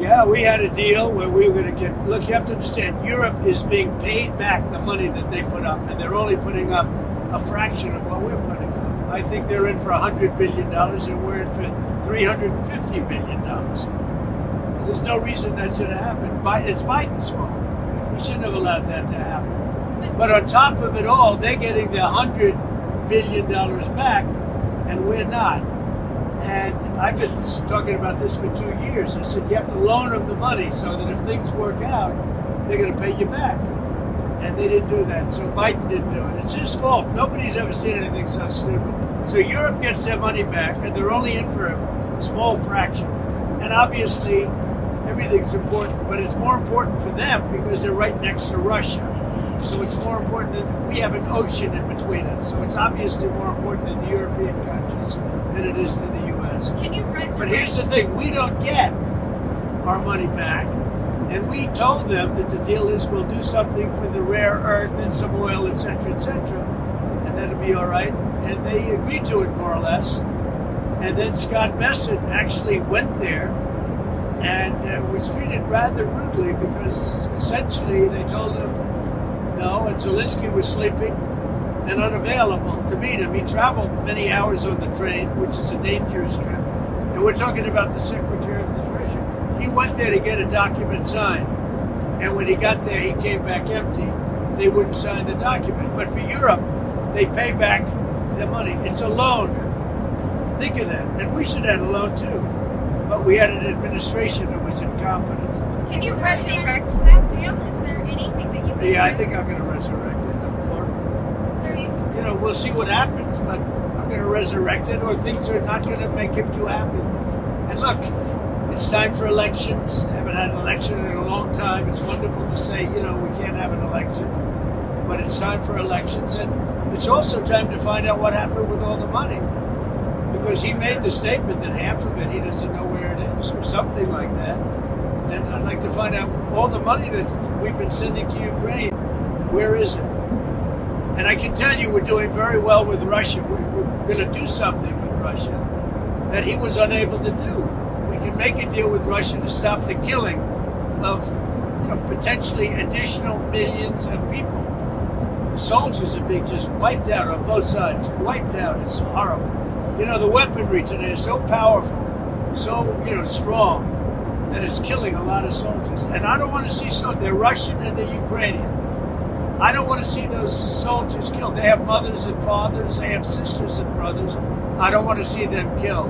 Yeah, we had a deal where we were going to get. Look, you have to understand, Europe is being paid back the money that they put up, and they're only putting up a fraction of what we're putting up. I think they're in for $100 billion, and we're in for $350 billion. There's no reason that should have happened. It's Biden's fault. We shouldn't have allowed that to happen. But on top of it all, they're getting the $100 billion back, and we're not. And I've been talking about this for 2 years. I said, you have to loan them the money so that if things work out, they're going to pay you back. And they didn't do that. So Biden didn't do it. It's his fault. Nobody's ever seen anything so stupid. So Europe gets their money back, and they're only in for a small fraction. And obviously, everything's important, but it's more important for them because they're right next to Russia. So it's more important that we have an ocean in between us. So it's obviously more important in the European countries than it is to the U.S. But here's the thing, we don't get our money back. And we told them that the deal is we'll do something for the rare earth and some oil, et cetera, and that'll be all right. And they agreed to it more or less. And then Scott Bessent actually went there and was treated rather rudely because essentially they told him no, and Zelenskyy was sleeping and unavailable to meet him. He traveled many hours on the train, which is a dangerous trip. And we're talking about the Secretary of the Treasury. He went there to get a document signed. And when he got there, he came back empty. They wouldn't sign the document. But for Europe, they pay back their money. It's a loan. Think of that. And we should have a loan too. But we had an administration that was incompetent. Can you resurrect that deal? Is there anything that you can Yeah, do? I think I'm going to resurrect it. You know, we'll see what happens, but I'm going to resurrect it, or things are not going to make him too happy. And look, it's time for elections. I haven't had an election in a long time. It's wonderful to say, you know, we can't have an election, but it's time for elections. And it's also time to find out what happened with all the money. Because he made the statement that half of it, he doesn't know where it is, or something like that. And I'd like to find out all the money that we've been sending to Ukraine, where is it? And I can tell you we're doing very well with Russia. We're going to do something with Russia that he was unable to do. We can make a deal with Russia to stop the killing of potentially additional millions of people. The soldiers are being just wiped out on both sides, wiped out. It's horrible. You know, the weaponry today is so powerful, so, strong, that it's killing a lot of soldiers. And I don't want to see they're Russian and they're Ukrainian. I don't want to see those soldiers killed. They have mothers and fathers, they have sisters and brothers. I don't want to see them killed.